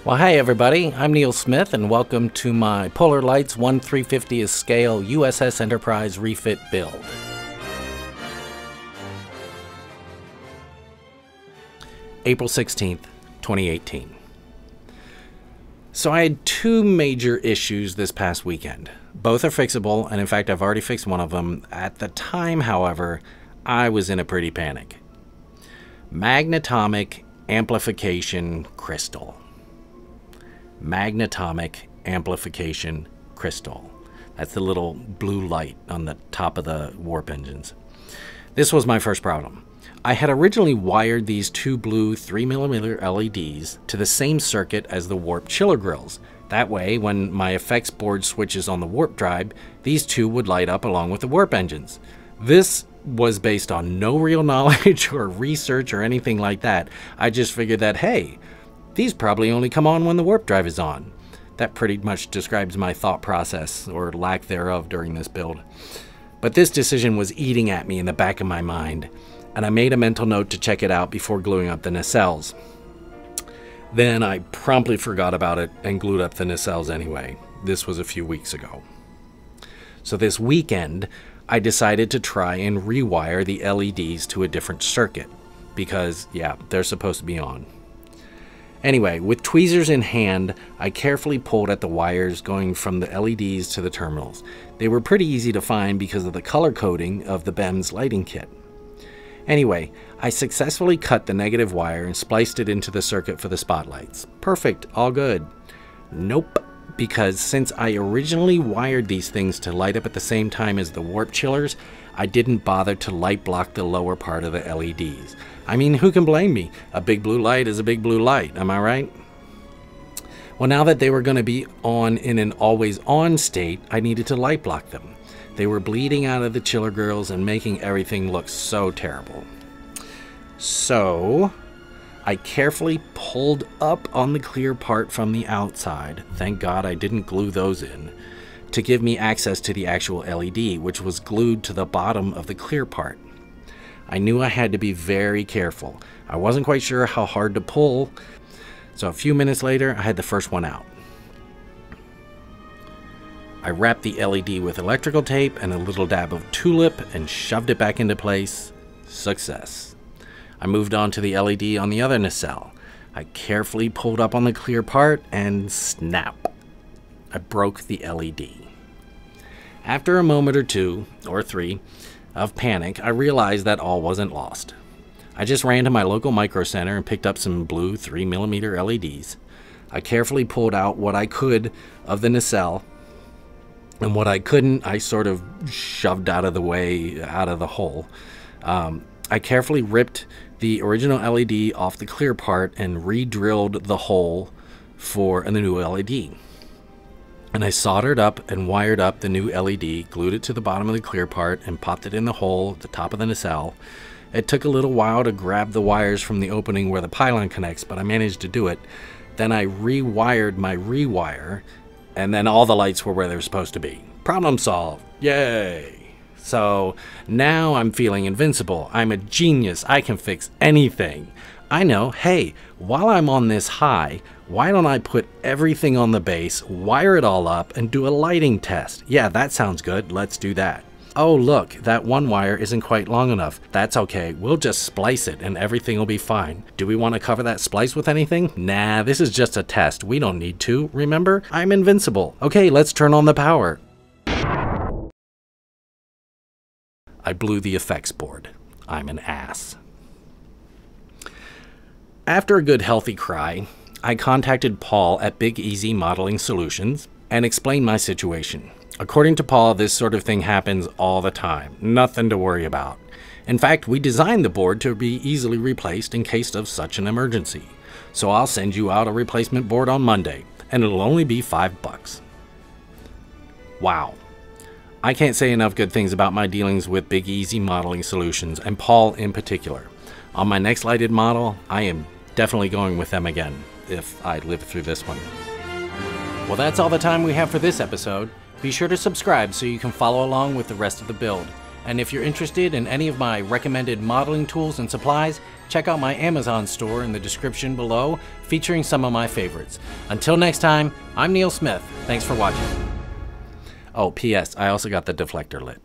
Well, hi everybody, I'm Neil Smith and welcome to my Polar Lights 1/350th scale U.S.S. Enterprise Refit build. April 16th, 2018. So I had two major issues this past weekend. Both are fixable, and in fact I've already fixed one of them. At the time, however, I was in a pretty panic. Magnetomic amplification crystal. Magnetomic amplification crystal. That's the little blue light on the top of the warp engines. This was my first problem. I had originally wired these two blue 3mm LEDs to the same circuit as the warp chiller grills. That way, when my effects board switches on the warp drive, these two would light up along with the warp engines. This was based on no real knowledge or research or anything like that. I just figured that, hey, these probably only come on when the warp drive is on. That pretty much describes my thought process, or lack thereof, during this build. But this decision was eating at me in the back of my mind, and I made a mental note to check it out before gluing up the nacelles. Then I promptly forgot about it and glued up the nacelles anyway. This was a few weeks ago. So this weekend, I decided to try and rewire the LEDs to a different circuit, because, yeah, they're supposed to be on. Anyway, with tweezers in hand, I carefully pulled at the wires going from the LEDs to the terminals. They were pretty easy to find because of the color coding of the BEMS lighting kit. Anyway, I successfully cut the negative wire and spliced it into the circuit for the spotlights. Perfect, all good. Nope, because since I originally wired these things to light up at the same time as the warp chillers, I didn't bother to light block the lower part of the LEDs. I mean, who can blame me? A big blue light is a big blue light, am I right? Well, now that they were going to be on in an always on state, I needed to light block them. They were bleeding out of the chiller grills and making everything look so terrible. So I carefully pulled up on the clear part from the outside, thank God I didn't glue those in, to give me access to the actual LED, which was glued to the bottom of the clear part. I knew I had to be very careful. I wasn't quite sure how hard to pull, so a few minutes later I had the first one out. I wrapped the LED with electrical tape and a little dab of tulip and shoved it back into place. Success. I moved on to the LED on the other nacelle. I carefully pulled up on the clear part and snap! I broke the LED. After a moment or two, or three, of panic, I realized that all wasn't lost. I just ran to my local micro center and picked up some blue 3mm LEDs. I carefully pulled out what I could of the nacelle, and what I couldn't, I sort of shoved out of the way, out of the hole. I carefully ripped the original LED off the clear part and re-drilled the hole for a new LED. And I soldered up and wired up the new LED, glued it to the bottom of the clear part, and popped it in the hole at the top of the nacelle. It took a little while to grab the wires from the opening where the pylon connects, but I managed to do it. Then I rewired my rewire, and then all the lights were where they were supposed to be. Problem solved. Yay! So now I'm feeling invincible. I'm a genius. I can fix anything. I know, hey, while I'm on this high, why don't I put everything on the base, wire it all up, and do a lighting test? Yeah, that sounds good. Let's do that. Oh, look, that one wire isn't quite long enough. That's okay. We'll just splice it and everything will be fine. Do we want to cover that splice with anything? Nah, this is just a test. We don't need to. Remember? I'm invincible. Okay, let's turn on the power. I blew the effects board. I'm an ass. After a good healthy cry, I contacted Paul at Big Easy Modeling Solutions and explained my situation. According to Paul, this sort of thing happens all the time. Nothing to worry about. In fact, we designed the board to be easily replaced in case of such an emergency. So I'll send you out a replacement board on Monday, and it'll only be $5. Wow. I can't say enough good things about my dealings with Big Easy Modeling Solutions, and Paul in particular. On my next lighted model, I am definitely going with them again, if I live through this one. Well, that's all the time we have for this episode. Be sure to subscribe so you can follow along with the rest of the build. And if you're interested in any of my recommended modeling tools and supplies, check out my Amazon store in the description below, featuring some of my favorites. Until next time, I'm Neil Smith. Thanks for watching. Oh, P.S. I also got the deflector lit.